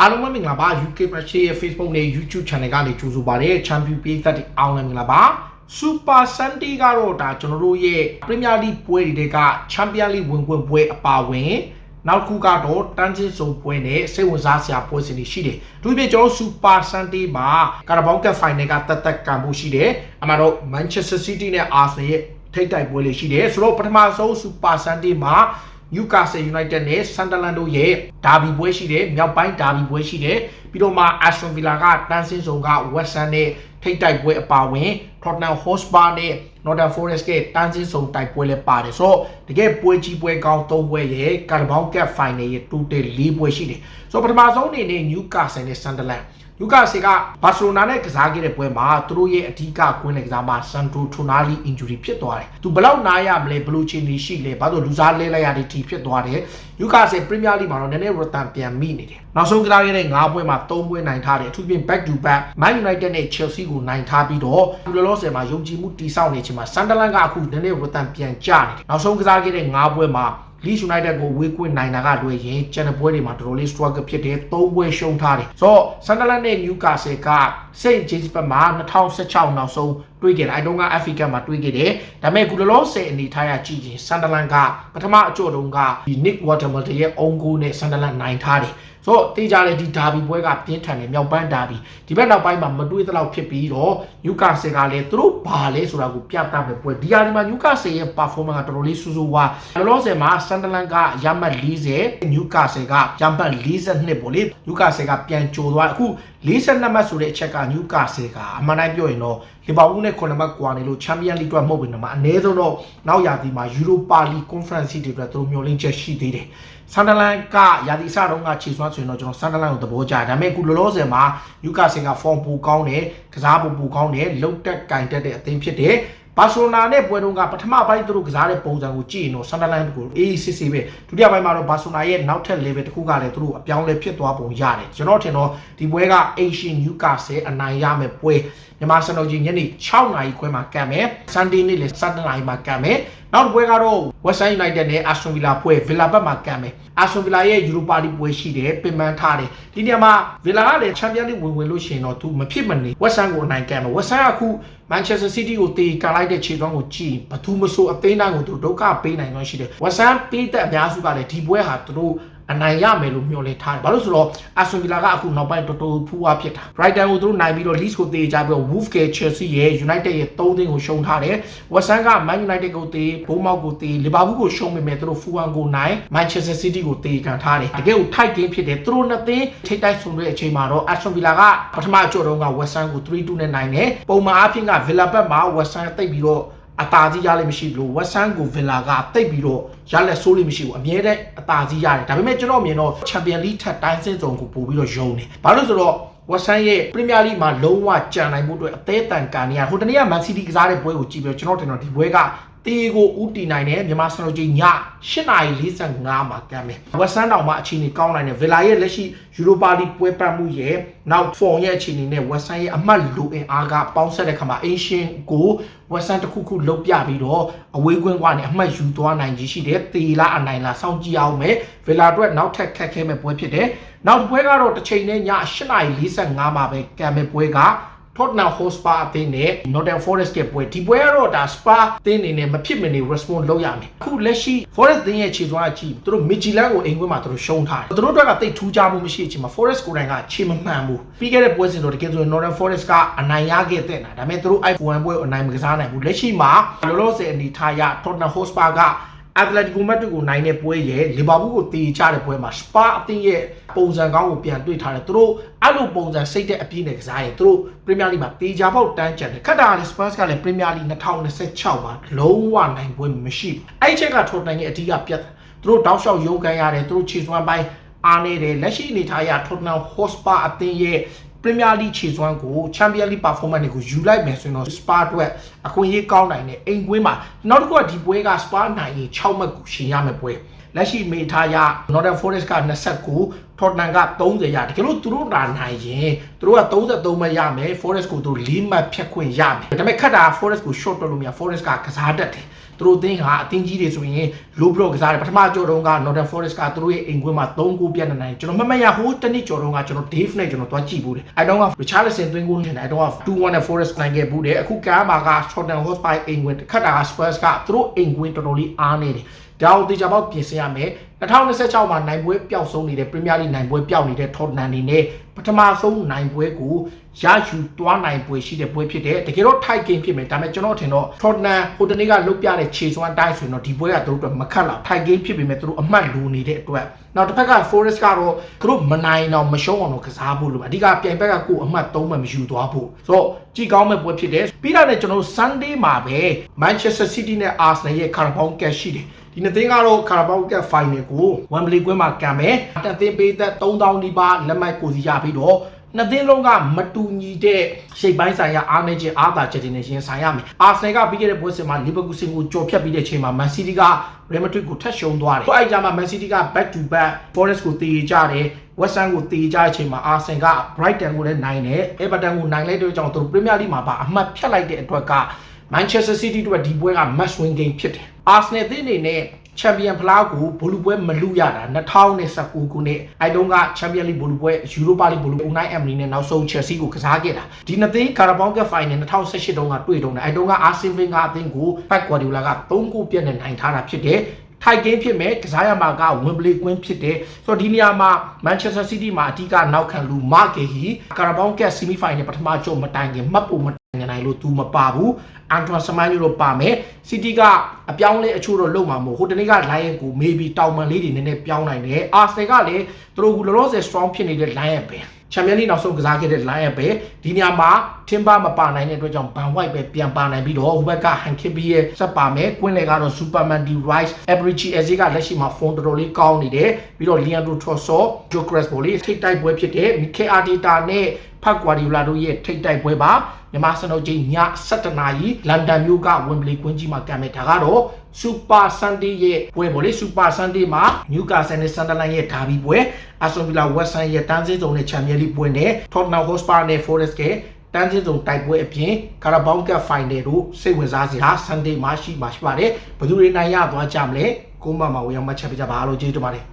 အားလုံးပဲမင်္ဂလာပါ UK Match ရဲ့ Facebook နဲ့ YouTube Channel ကနေကြိုဆိုပါရစေ Champion ပြည်သက်တွေအားလုံးမင်္ဂလာပါ Super Sunday ကတော့ဒါကျွန်တော်တို့ရဲ့ Premier League ပွဲတွေက Champion League ဝင်ခွင့်ပွဲအပါဝင်နောက်တစ်ခုကတော့တန်းချင်းစုံပွဲနဲ့စိတ်ဝင်စားစရာပွဲစဉ်တွေရှိတယ်။ဒီပြင်ကျွန်တော် Super Sunday မှာ Carabao Cup Final ကတက်ကန်ဖို့ရှိတယ်။အမှတော့ Manchester City နဲ့ Arsenal ရဲ့ထိပ်တိုက်ပွဲလေးရှိတယ်။ဆိုတော့ပထမဆုံး Super Sunday မှာ Newcastle United နဲ့ Sunderland တို့ရဲ့ဒါဘီပွဲရှိတယ်။မြောက်ပိုင်းဒါဘီပွဲရှိတယ်။ပြီးတော့မှ Aston Villa ကတန်းချင်းစုံက West Ham နဲ့ထိပ်တိုက်ပွဲအပါဝင် Tottenham Hotspur နဲ့ Nottingham Forest ကတန်းချင်းစုံတိုက်ပွဲလည်းပါတယ်ဆိုတော့တကယ်ပွဲကြီးပွဲကောင်း၃ပွဲရဲ့ Carabao Cup Final ရဲ့ total ၄ပွဲရှိတယ်ဆိုတော့ပထမဆုံးအနေနဲ့ Newcastle နဲ့ Sunderland Newcastle က Barcelona နဲ့ကစားခဲ့တဲ့ပွဲမှာသူတို့ရဲ့အဓိကကွင်းလယ်ကစားမှာ Sandro Tonali injury ဖြစ်သွားတယ်သူဘယ်လောက်နားရမလဲဘယ်လိုခြေနေရှိလဲဘာလို့လူစားလဲလိုက်ရတဲ့တီဖြစ်သွားတယ် Newcastle Premier League မှာတော့နည်းနည်း return ပြန်မိနေတယ်နောက်ဆုံးကစားခဲ့တဲ့၅ပွဲမှာ၃ပွဲနိုင်ထားတယ်အထူးဖြင့် back to back Man United နဲ့ Chelsea ကိုနိုင်ထားပြီးတော့လောလောဆယ်မှာယုံကြည်မှုတည်ဆောက်နေချိန်မှာ Sunderland ကအခုနည်းနည်း return ပြန်ကျနေတယ်နောက်ဆုံးကစားခဲ့တဲ့၅ပွဲမှာLeeds United ကိုဝေးကွင်းနိုင်တာကလွယ်ရင်ကျန်တဲ့ပွဲတွေမှာတော်တော်လေး struggle ဖြစ်တယ်၃ပွဲရှုံးထားတယ်ဆိုတော့ Sunderland နဲ့ Newcastle က St James ဘက်မှာ2016နောက်ဆုံးတွေ့ခဲ့တယ်အဲတုန်းက FA Cup မှာတွေ့ခဲ့တယ်ဒါပေမဲ့ခုလောလောဆယ်အနေထားရကြည့်ရင် Sunderland ကပထမအကြော့တုန်းကဒီ Nick Watermiller ရဲ့ own goal နဲ့ Sunderland နိုင်ထားတယ်ဆိုတော့တေးကြတဲ့ဒီဒါဘီပွဲကပြင်းထန်တယ်မြောက်ပိုင်းဒါဘီဒီဘက်နောက်ပိုင်းမှာမတွေးသလောက်ဖြစ်ပြီးတော့ Newcastle ကလည်းသူတို့ဘာလဲဆိုတာကိုပြသမယ်ပွဲဒီဟာဒီမှာ Newcastle ရဲ့ performance ကတော်တော်လေးစူးစူးဝါလောလောဆယ်မှာ Sunderland ကရမှတ်40 Newcastle ကရမှတ်42ပေါ့လေ Newcastle ကပြန်ကြိုသွားအခု42မှတ်ဆိုတဲ့အချက်က Newcastle ကအမှန်တိုင်းပြောရင်တော့လီဗာပူးနဲ့9မှတ်ကွာနေလို့ Champions League အတွက်မဟုတ်ဘူးနော်အနည်းဆုံးတော့နောက်ရာသီမှာ Europa League Conference တွေအတွက်သူတို့မျှော်လင့်ချက်ရှိသေးတယ်Sunderland ကရာသီစတုန်းကခြေစွမ်းဆိုရင်တော့ကျွန်တော် Sunderland ကိုသဘောကျတယ်ဒါပေမဲ့အခုလောလောဆယ်မှာ Newcastle က form ပိုကောင်းတယ်ကစားပိုကောင်းတယ်လုတ်တက်ကင်တက်တဲ့အသင်းဖြစ်တယ်ဘာစီလိုနာနဲ့ပွဲတုန်းကပထမပိုင်းသူတို့ကစားတဲ့ပုံစံကိုကြည့်ရင်တော့ Sunderland ကိုအေးစစ်စစ်ပဲဒုတိယပိုင်းမှာတော့ဘာစီလိုနာရဲ့နောက်ထပ် level တစ်ခုကလည်းသူတို့အပြောင်းလဲဖြစ်သွားပုံရတယ်ကျွန်တော်ထင်တော့ဒီပွဲက Asian Newcastle အနိုင်ရမယ်ပွဲမြန်မာစံတော်ချိန်ညနေ6နာရီခွဲမှာကံမယ် Sunday နေ့လည်း7နာရီမှာကံမယ်နောက်တစ်ပွဲကတော့ West Ham United နဲ့ Aston Villa ပွဲ Villa ဘက်မှာကံမယ် Aston Villa ရဲ့ Europa League ပွဲရှိတယ်ပြင်ပန်းထားတယ်ဒီနေရာမှာ Villa ကလည်း Champions League ဝင်လို့ရှိရင်တော့သူမဖြစ်မနေ West Ham ကိုအနိုင်ကံမယ် West Ham ကအခု Manchester City ကိုတေကန်လိုက်တဲ့ခြေစွမ်းကိုကြည့်ဘသူမဆိုအသိန်းတိုင်းကိုသူဒုက္ခပေးနိုင်တော့ရှိတယ် West Ham ပေးတဲ့အများစုကလည်းဒီပွဲဟာသူတို့အနိုင်ရမယ်လို့မျှော်လင့်ထားတယ်ဘာလို့ဆိုတော့ Aston Villa ကအခုနောက်ပိုင်းတော်တော်ဖူးဝါဖြစ်တာ Brighton ကိုသူတို့နိုင်ပြီးတော့ Leeds ကိုတေကြပြီးတော့ Wolves က Chelsea ရဲ့ United ရဲ့3သင်းကိုရှုံးထားတယ် West Ham က Man United ကိုတေ Bournemouth ကိုတေ Liverpool ကိုရှုံးမိမယ်သူတို့ Fulham ကိုနိုင် Manchester City ကိုတေကန်ထားတယ်တကယ်ကို tight game ဖြစ်တယ်သူတို့နှစ်သင်းထိပ်တိုက်ဆုံတဲ့အချိန်မှာတော့ Aston Villa ကပထမအကြော့တုန်းက West Ham ကို 3-2 နဲ့နိုင်တယ်ပုံမှန်အားဖြင့်က Villa ဘက်မှာ West Ham တိတ်ပြီးတော့အတားကြီးရလိမ့်မရှိဘူးလို့ West Ham ကို Villa ကတိတ်ပြီးတော့ရလက်ဆိုးလိမ့်မရှိဘူးအမြဲတမ်းအတားကြီးရတယ်ဒါပေမဲ့ကျွန်တော်မြင်တော့ Champions League ထက်တိုင်းစင်းစုံကိုပို့ပြီးတော့ယုံတယ်ဘာလို့ဆိုတော့ West Ham ရဲ့ Premier League မှာလုံးဝကြံနိုင်မှုအတွက်အသေးတန်ကန်နေရဟိုတနေ့က Man City ကစားတဲ့ပွဲကိုကြည့်ပြီးတော့ကျွန်တော်ထင်တော့ဒီပွဲကတေကိုဦးတည်နိုင်တယ်မြန်မာစံတော်ချိန်ည8:45မှာကမ်းမယ် West Ham တောင်မှအခြေအနေကောင်းနိုင်တယ် Villa ရဲ့လက်ရှိ Europa League ပွဲပတ်မှုရဲ့နောက် form ရဲ့အခြေအနေနဲ့ West Ham ရဲ့အမှတ်လိုအင်အားကပေါင်းဆက်တဲ့ခါမှာ Asian ကို West Ham တစ်ခုခုလုတ်ပြပြီးတော့အဝေးကွင်းကနေအမှတ်ယူသွားနိုင်ကြီးရှိတယ်တေလားအနိုင်လားစောင့်ကြည့်အောင်မယ် Villa အတွက်နောက်ထပ်ခက်ခဲမဲ့ပွဲဖြစ်တယ်နောက်တစ်ပွဲကတော့တစ်ချိန်နဲ့ည8:45မှာပဲကမ်းမဲ့ပွဲကTottenham Hotspur အသင်းနဲ့ Nottingham Forest ရဲ့ပွဲဒီပွဲကတော့ဒါ Spa အသင်းအနေနဲ့မဖြစ်မနေ response လုပ်ရမယ်အခုလက်ရှိ Forest အသင်းရဲ့ခြေစွမ်းအကြည့်သူတို့ Midtjylland ကိုအိမ်ကွင်းမှာသူတို့ရှုံးထားတယ်သူတို့အတွက်ကတိတ်ထူးခြားမှုမရှိတဲ့အချိန်မှာ Forest ကိုယ်တိုင်ကခြေမမှန်ဘူးပြီးခဲ့တဲ့ပွဲစဉ်တော့တကယ်ဆိုရင် Nottingham Forest ကအနိုင်ရခဲ့တဲ့နာဒါပေမဲ့သူတို့ F1 ပွဲကိုအနိုင်မကစားနိုင်ဘူးလက်ရှိမှာလောလောဆယ်အနေထားရ Tottenham Hotspur ကAtletico Madrid ကိုနိုင်တဲ့ပွဲရဲ့ Liverpool ကိုတေချတဲ့ပွဲမှာ Spa အသင်းရဲ့ပုံစံကောင်းကိုပြန်တွေ့ထားတယ်သူတို့အဲ့လိုပုံစံစိတ်တဲ့အပြည့်နဲ့ကစားရင်သူတို့ Premier League မှာတေချပေါက်တန်းကျန်တယ်ခက်တာလည်း Spurs ကလည်း Premier League 2026မှာလုံးဝနိုင်ပွဲမရှိဘူးအဲ့ချက်က Tottenham ရဲ့အဓိကပြတ်သူတို့တောက်လျှောက်ရုံးကန်ရတယ်သူတို့ခြေစွမ်းပိုင်းအားနေတယ်လက်ရှိအနေထားရ Tottenham Hotspur အသင်းရဲ့Premier League ခြေစွမ်းကို Champions League performance တွေကိုယူလိုက်မယ်ဆိုရင်တော့ Spa အတွက်အခွင့်အရေးကောင်းနိုင်တယ်အိမ်ကွင်းမှာနောက်တစ်ခုကဒီပွဲက Spa နိုင်ရင်6မှတ်ကိုရှင်ရမယ်ပွဲလက်ရှိမေထားရ Nottingham Forest က29 ထော်တနန်က30ရတကယ်လို့သူတို့နိုင်ရင်သူတို့က33မှတ်ရမယ် Forest ကိုသူတို့4မှတ်ဖြတ်ခွင့်ရမယ်ဒါပေမဲ့ခက်တာ Forest ကို short တွက်လို့မရ Forest ကကစားတတ်တယ်သူတို့အသင်းဟာအသင်းကြီးတွေဆိုရင် low block ကစားတယ်ပထမကြော်တုန်းက Northern Forest ကသူတို့ရဲ့အိမ်ခွင်းမှာ3ဂိုးပြတ်နေနိုင်ကျွန်တော်မမရဟိုးတနည်းကြော်တုန်းကကျွန်တော် Dave နဲ့ကျွန်တော်တွားကြည့်ဘူးတယ်အဲ့တော့က Richarlison သွင်းဂိုးနဲ့အဲ့တော့ 2-1 နဲ့ Forest နိုင်ခဲ့ဘူးတယ်အခုကမ်းမှာက Tottenham Hotspur အိမ်ခွင်းခက်တာက Spurs ကသူတို့အိမ်ခွင်းတော်တော်လေးအားနေတယ်ဒါကိုတေချာပေါက်ပြင်ဆင်ရမယ်2026မှာနိုင်ပွဲပျောက်ဆုံးနေတဲ့ Premier League နိုင်ပွဲပျောက်နေတဲ့ Tottenham နေနဲ့ပထမဆုံးနိုင်ပွဲကိုရယူသွားနိုင်ပွဲရှိတဲ့ပွဲဖြစ်တယ်တကယ်တော့ tie game ဖြစ်မယ်ဒါပေမဲ့ကျွန်တော်ထင်တော့ Tottenham ဟိုတနေ့ကလုတ်ပြတဲ့ခြေစွမ်းတိုင်းဆိုရင်တော့ဒီပွဲကသူတို့အတွက်မခက်လောက် tie game ဖြစ်ပေမဲ့သူတို့အမှတ်လိုနေတဲ့အတွက်နောက်တစ်ဖက်က Forest ကတော့သူတို့မနိုင်တော့မရှုံးအောင်တော့ကစားဖို့လို့အဓိကပြိုင်ဘက်ကကိုအမှတ်3မှမယူသွားဖို့ဆိုတော့ကြည့်ကောင်းမဲ့ပွဲဖြစ်တယ်ပြီးတော့လည်းကျွန်တော် Sunday မှာပဲ Manchester City နဲ့ Arsenal ရဲ့ Carabao Cup ရှိတယ်ဒီနှစ်သင်းကတော့ Carabao Cup Final ကို Wembley ကွင်းမှာကန်မယ်တက်သင်းပေးသက်3000နီးပါးလက်မှတ်ကိုစီရပြီးတော့နှစ်သင်းလုံးကမတူညီတဲ့ရှေ့ပိုင်းဆိုင်ရာအားနည်းခြင်းအားသာချက်တွေနဲ့ရင်ဆိုင်ရမယ်။ Arsenal ကပြီးခဲ့တဲ့ပွဲစဉ်မှာ Liverpool ကိုကြော်ဖြတ်ပြီးတဲ့အချိန်မှာ Man City က Real Madrid ကိုထပ်ရှုံးသွားတယ်။အဲ့ဒီကြမှာ Man City က back to back Forest ကိုတေကြတယ်။ West Ham ကိုတေကြတဲ့အချိန်မှာ Arsenal က Brighton ကိုလည်းနိုင်တယ်။ Everton ကိုနိုင်လိုက်တဲ့ကြောင့်သူတို့ Premier League မှာပါအမှတ်ဖြတ်လိုက်တဲ့အတွက်က Manchester City တို့ကဒီပွဲက must win game ဖြစ်တယ်။ Arsenal အသင်းအနေနဲ့ချန်ပီယံဖလားကိုဘောလုံးပွဲမလူရတာ2019ခုနှစ်အဲတုန်းကချန်ပီယံလိဘောလုံးပွဲယူရိုပါလိဘောလုံး Unai Emery နဲ့နောက်ဆုံး Chelsea ကိုကစားခဲ့တာဒီနှစ်သင်း Carabao Cup Final 2018တုန်းကတွေ့တုန်းအဲတုန်းက Arsene Wenger အသင်းကို Pep Guardiola က3ဂိုးပြတ်နဲ့နိုင်ထားတာဖြစ်တယ်ထိုက်ဂိမ်းဖြစ်မဲ့ကစားရမှာက Wembley ကွင်းဖြစ်တယ်ဆိုတော့ဒီနေရာမှာ Manchester City မှာအဓိကနောက်ခံလူ Mark Guehi Carabao Cup Semi Final ပထမကြိုမတိုင်ခင်မှတ်ဖို့မတိုင်နိုင်လို့သူမပါဘူးAntoine Semenyo တို့ပါမယ် City ကအပြောင်းလဲအချို့တော့လုံမှာမဟုတ်ဟိုတနေ့က Lion ကို maybe တောင်ပန်လေးတွေနည်းနည်းပြောင်းနိုင်တယ် Arsenal ကလည်းသူတို့ကလောလောဆယ် strong ဖြစ်နေတဲ့ Lion ပဲချန်ပီယံလိနောက်ဆုံးကစားခဲ့တဲ့ Lion ပဲဒီနေရာမှာ Timber မပါနိုင်တဲ့အတွက်ကြောင့် Van White ပဲပြန်ပါနိုင်ပြီးတော့ဟိုဘက်က Hankipy ရဲ့ဆက်ပါမယ်ကွင်းလေကတော့ Superman De Rice Eberechi Eze ကလက်ရှိမှာ form တော်တော်လေးကောင်းနေတယ်ပြီးတော့ Leandro Trossard Joe Crespo လေးထိပ်တိုက်ပွဲဖြစ်တယ် Mikel Arteta နဲ့ Pep Guardiola တို့ရဲ့ထိပ်တိုက်ပွဲပါမြန်မာစံတော်ချိန်ည7:00နာရီလန်ဒန်မြို့က Wembley ကွင်းကြီးမှာကံမဲ့ဒါကတော့ Super Sunday ရဲ့ပွဲပေါ့လေ Super Sunday မှာ Newcastle နဲ့ Sunderland ရဲ့ဒါဘီပွဲ Aston Villa West Ham ရဲ့တန်းစင်းစုံနဲ့ Champions League ပွဲနဲ့ Tottenham Hotspur နဲ့ Forest ရဲ့တန်းစင်းစုံတိုက်ပွဲအပြင် Carabao Cup Final တို့စိတ်ဝင်စားစရာ Sunday မှာရှိပါတယ်ဘယ်သူတွေနိုင်ရသွားကြမလဲကိုမမဝေအောင်မှတ်ချက်ပေးကြပါလို့ကျေးဇူးတင်ပါတယ်